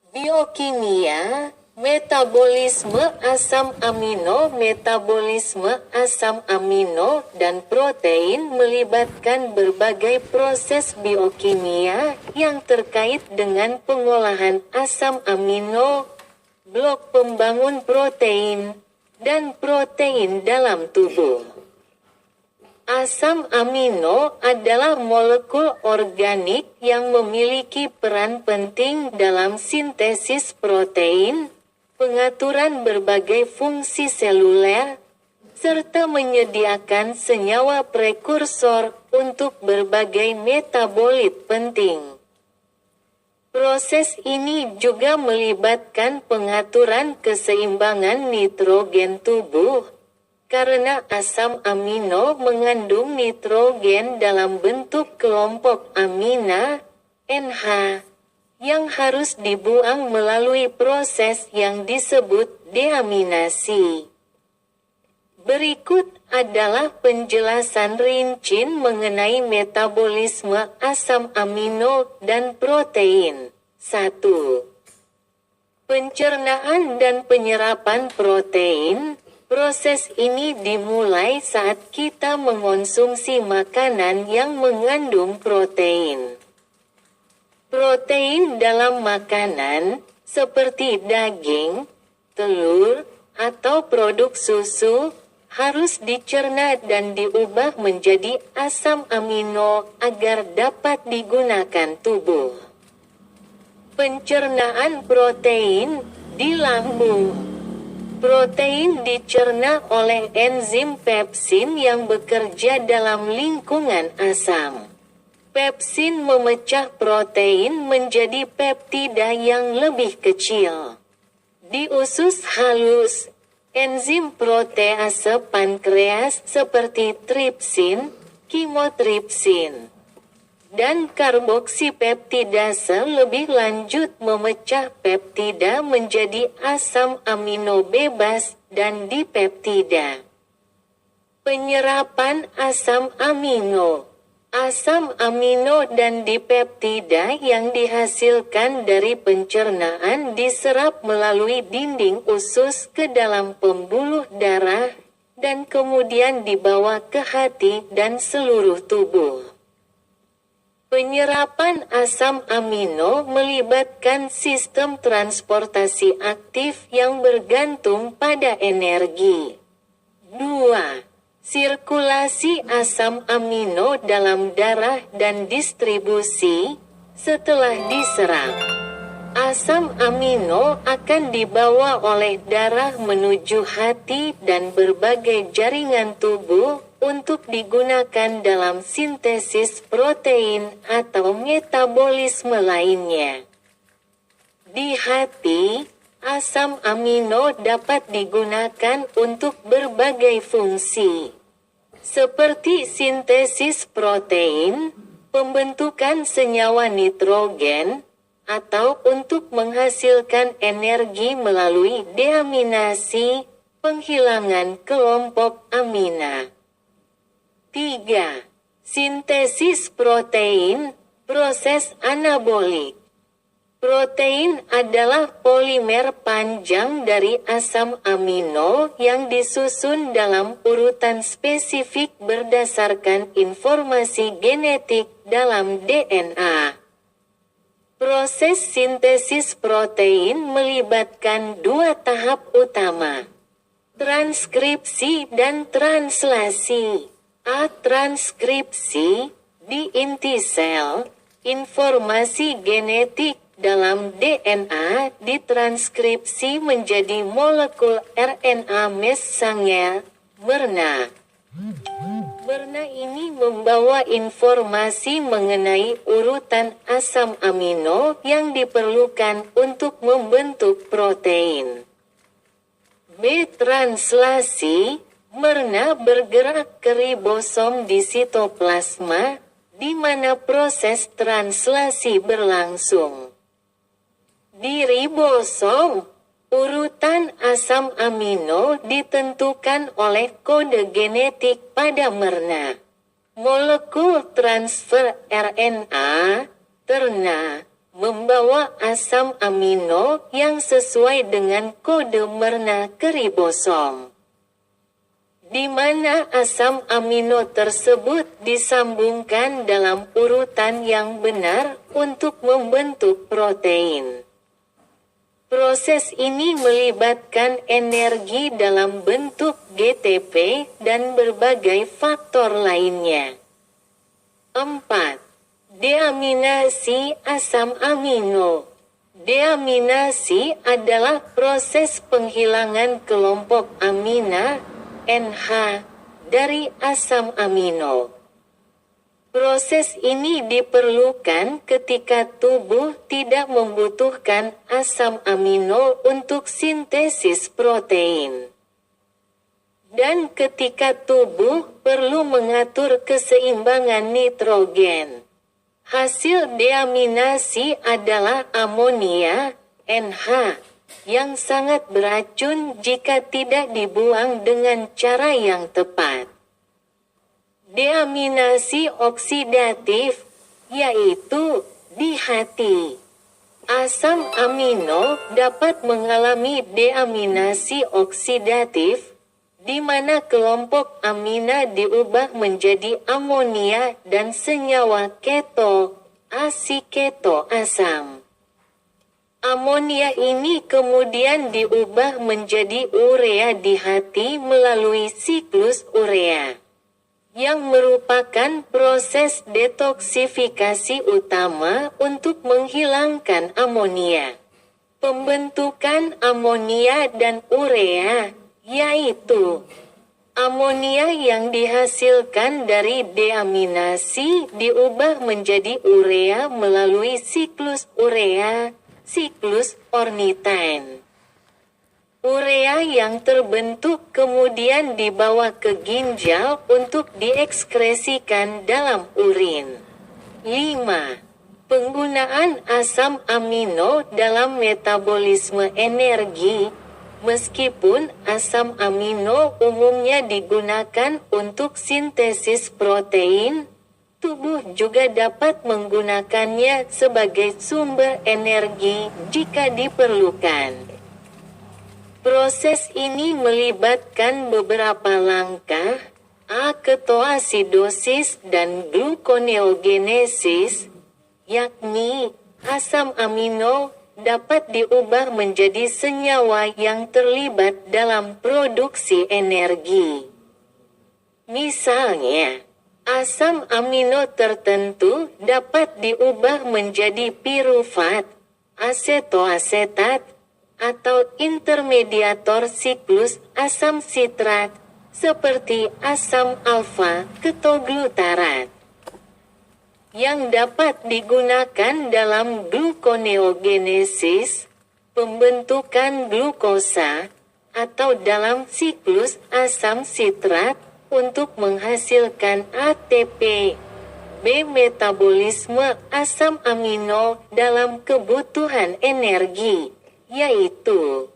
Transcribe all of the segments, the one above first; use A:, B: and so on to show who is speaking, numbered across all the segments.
A: Biokimia, metabolisme asam amino. Metabolisme asam amino dan protein melibatkan berbagai proses biokimia yang terkait dengan pengolahan asam amino, blok pembangun protein, dan protein dalam tubuh. Asam amino adalah molekul organik yang memiliki peran penting dalam sintesis protein, pengaturan berbagai fungsi seluler, serta menyediakan senyawa prekursor untuk berbagai metabolit penting. Proses ini juga melibatkan pengaturan keseimbangan nitrogen tubuh, karena asam amino mengandung nitrogen dalam bentuk kelompok amina, NH, yang harus dibuang melalui proses yang disebut deaminasi. Berikut adalah penjelasan rinci mengenai metabolisme asam amino dan protein. 1. Pencernaan dan penyerapan protein. Proses ini dimulai saat kita mengonsumsi makanan yang mengandung protein. Protein dalam makanan, seperti daging, telur, atau produk susu, harus dicerna dan diubah menjadi asam amino agar dapat digunakan tubuh. Pencernaan protein di lambung. Protein dicerna oleh enzim pepsin yang bekerja dalam lingkungan asam. Pepsin memecah protein menjadi peptida yang lebih kecil. Di usus halus, enzim protease pankreas seperti tripsin, kimotripsin, dan karboksipeptidase lebih lanjut memecah peptida menjadi asam amino bebas dan dipeptida. Penyerapan asam amino. Asam amino dan dipeptida yang dihasilkan dari pencernaan diserap melalui dinding usus ke dalam pembuluh darah, dan kemudian dibawa ke hati dan seluruh tubuh. Penyerapan asam amino melibatkan sistem transportasi aktif yang bergantung pada energi. 2. Sirkulasi asam amino dalam darah dan distribusi. Setelah diserap, asam amino akan dibawa oleh darah menuju hati dan berbagai jaringan tubuh untuk digunakan dalam sintesis protein atau metabolisme lainnya. Di hati, asam amino dapat digunakan untuk berbagai fungsi, seperti sintesis protein, pembentukan senyawa nitrogen, atau untuk menghasilkan energi melalui deaminasi, penghilangan kelompok amina. 3. Sintesis protein, proses anabolik. Protein adalah polimer panjang dari asam amino yang disusun dalam urutan spesifik berdasarkan informasi genetik dalam DNA. Proses sintesis protein melibatkan dua tahap utama, transkripsi dan translasi. Transkripsi, di inti sel, informasi genetik dalam DNA ditranskripsi menjadi molekul RNA messenger, mRNA. mRNA ini membawa informasi mengenai urutan asam amino yang diperlukan untuk membentuk protein. Translasi, mRNA bergerak ke ribosom di sitoplasma, di mana proses translasi berlangsung. Di ribosom, urutan asam amino ditentukan oleh kode genetik pada mRNA. Molekul transfer RNA, tRNA, membawa asam amino yang sesuai dengan kode merna ke ribosom, di mana asam amino tersebut disambungkan dalam urutan yang benar untuk membentuk protein. Proses ini melibatkan energi dalam bentuk GTP dan berbagai faktor lainnya. 4. Deaminasi asam amino. Deaminasi adalah proses penghilangan kelompok amina NH dari asam amino. Proses ini diperlukan ketika tubuh tidak membutuhkan asam amino untuk sintesis protein. Dan ketika tubuh perlu mengatur keseimbangan nitrogen. Hasil deaminasi adalah amonia, NH, yang sangat beracun jika tidak dibuang dengan cara yang tepat. Deaminasi oksidatif, yaitu di hati. Asam amino dapat mengalami deaminasi oksidatif, di mana kelompok amina diubah menjadi amonia dan senyawa keto, asiketo asam. Amonia ini kemudian diubah menjadi urea di hati melalui siklus urea, yang merupakan proses detoksifikasi utama untuk menghilangkan amonia. Pembentukan amonia dan urea, yaitu amonia yang dihasilkan dari deaminasi diubah menjadi urea melalui siklus urea, siklus ornithine. Urea yang terbentuk kemudian dibawa ke ginjal untuk diekskresikan dalam urin. 5. Penggunaan asam amino dalam metabolisme energi. Meskipun asam amino umumnya digunakan untuk sintesis protein, tubuh juga dapat menggunakannya sebagai sumber energi jika diperlukan. Proses ini melibatkan beberapa langkah, ketoasidosis dan gluconeogenesis, yakni asam amino dapat diubah menjadi senyawa yang terlibat dalam produksi energi. Misalnya, asam amino tertentu dapat diubah menjadi pirufat, asetoasetat, atau intermediator siklus asam sitrat, seperti asam alfa ketoglutarat, yang dapat digunakan dalam gluconeogenesis, pembentukan glukosa, atau dalam siklus asam sitrat untuk menghasilkan ATP. B. Metabolisme asam amino dalam kebutuhan energi, yaitu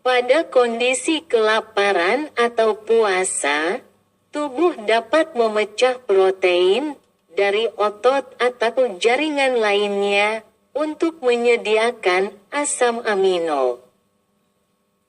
A: pada kondisi kelaparan atau puasa, tubuh dapat memecah protein dari otot atau jaringan lainnya untuk menyediakan asam amino,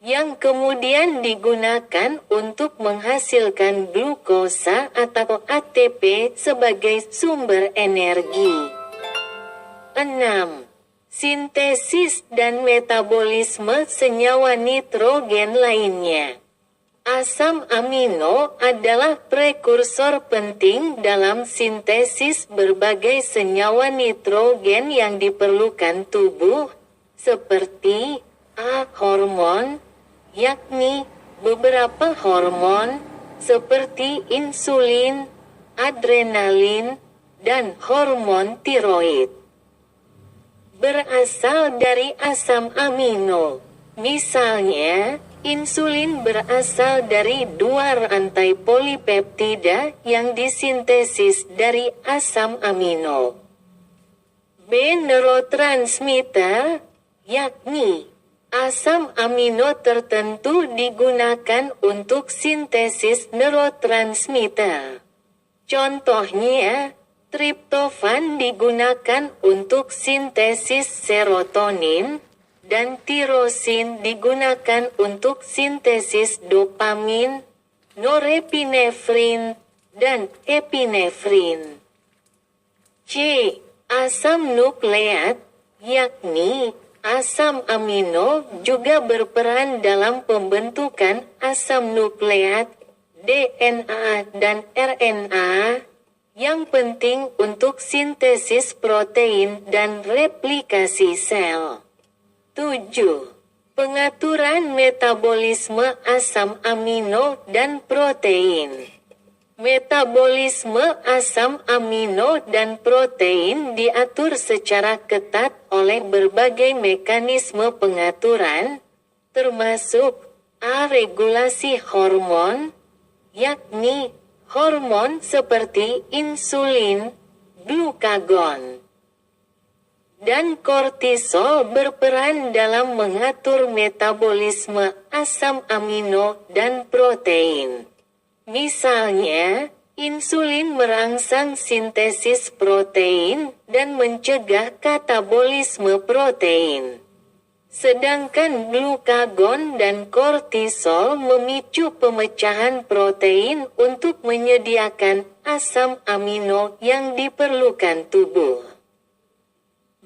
A: yang kemudian digunakan untuk menghasilkan glukosa atau ATP sebagai sumber energi. 6. Sintesis dan metabolisme senyawa nitrogen lainnya. Asam amino adalah prekursor penting dalam sintesis berbagai senyawa nitrogen yang diperlukan tubuh, seperti hormon, yakni beberapa hormon, seperti insulin, adrenalin, dan hormon tiroid. Berasal dari asam amino. Misalnya, insulin berasal dari dua rantai polipeptida yang disintesis dari asam amino. B. Neurotransmitter, yakni asam amino tertentu digunakan untuk sintesis neurotransmitter. Contohnya, Triptofan digunakan untuk sintesis serotonin, dan tirosin digunakan untuk sintesis dopamin, norepinefrin, dan epinefrin. C. Asam nukleat, yakni asam amino juga berperan dalam pembentukan asam nukleat, DNA dan RNA, yang penting untuk sintesis protein dan replikasi sel. 7. Pengaturan metabolisme asam amino dan protein. Metabolisme asam amino dan protein diatur secara ketat oleh berbagai mekanisme pengaturan, termasuk A. Regulasi hormon, yakni hormon seperti insulin, glukagon, dan kortisol berperan dalam mengatur metabolisme asam amino dan protein. Misalnya, insulin merangsang sintesis protein dan mencegah katabolisme protein. Sedangkan glukagon dan kortisol memicu pemecahan protein untuk menyediakan asam amino yang diperlukan tubuh.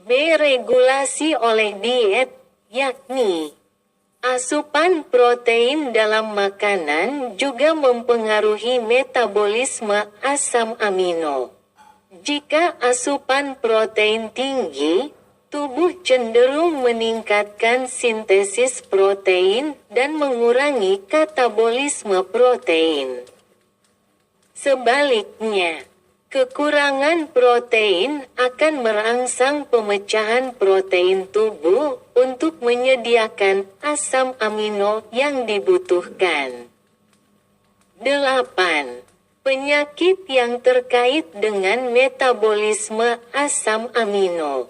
A: B. Regulasi oleh diet, yakni asupan protein dalam makanan juga mempengaruhi metabolisme asam amino. Jika asupan protein tinggi, tubuh cenderung meningkatkan sintesis protein dan mengurangi katabolisme protein. Sebaliknya, kekurangan protein akan merangsang pemecahan protein tubuh untuk menyediakan asam amino yang dibutuhkan. 8. Penyakit yang terkait dengan metabolisme asam amino.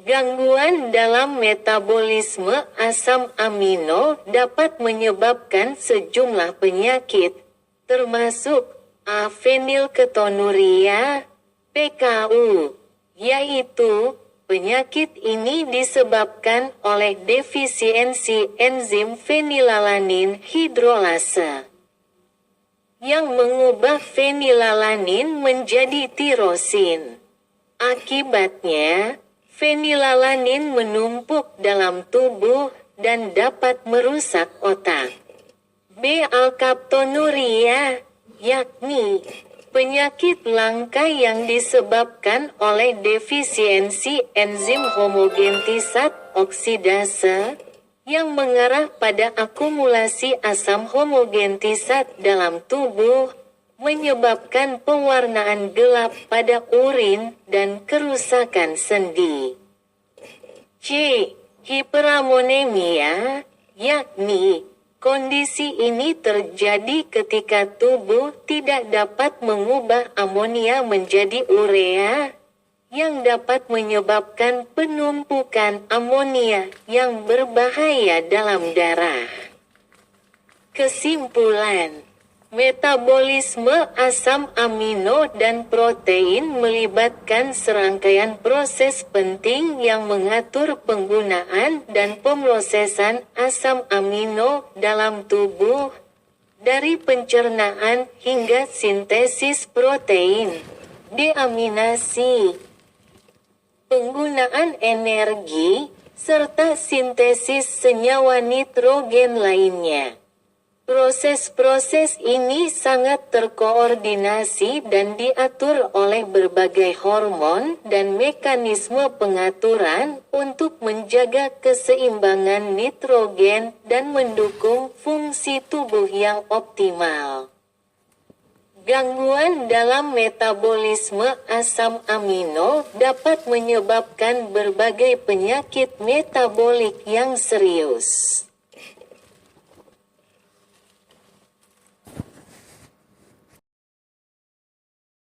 A: Gangguan dalam metabolisme asam amino dapat menyebabkan sejumlah penyakit, termasuk A. Fenilketonuria, PKU, yaitu penyakit ini disebabkan oleh defisiensi enzim fenilalanin hidrolase yang mengubah fenilalanin menjadi tirosin. Akibatnya, fenilalanin menumpuk dalam tubuh dan dapat merusak otak. B. Alkaptonuria, yakni penyakit langka yang disebabkan oleh defisiensi enzim homogentisat oksidase yang mengarah pada akumulasi asam homogentisat dalam tubuh, menyebabkan pewarnaan gelap pada urin dan kerusakan sendi. C. Hiperamonemia, yakni kondisi ini terjadi ketika tubuh tidak dapat mengubah amonia menjadi urea, yang dapat menyebabkan penumpukan amonia yang berbahaya dalam darah. Kesimpulan, metabolisme asam amino dan protein melibatkan serangkaian proses penting yang mengatur penggunaan dan pemrosesan asam amino dalam tubuh, dari pencernaan hingga sintesis protein, deaminasi, penggunaan energi, serta sintesis senyawa nitrogen lainnya. Proses-proses ini sangat terkoordinasi dan diatur oleh berbagai hormon dan mekanisme pengaturan untuk menjaga keseimbangan nitrogen dan mendukung fungsi tubuh yang optimal. Gangguan dalam metabolisme asam amino dapat menyebabkan berbagai penyakit metabolik yang serius.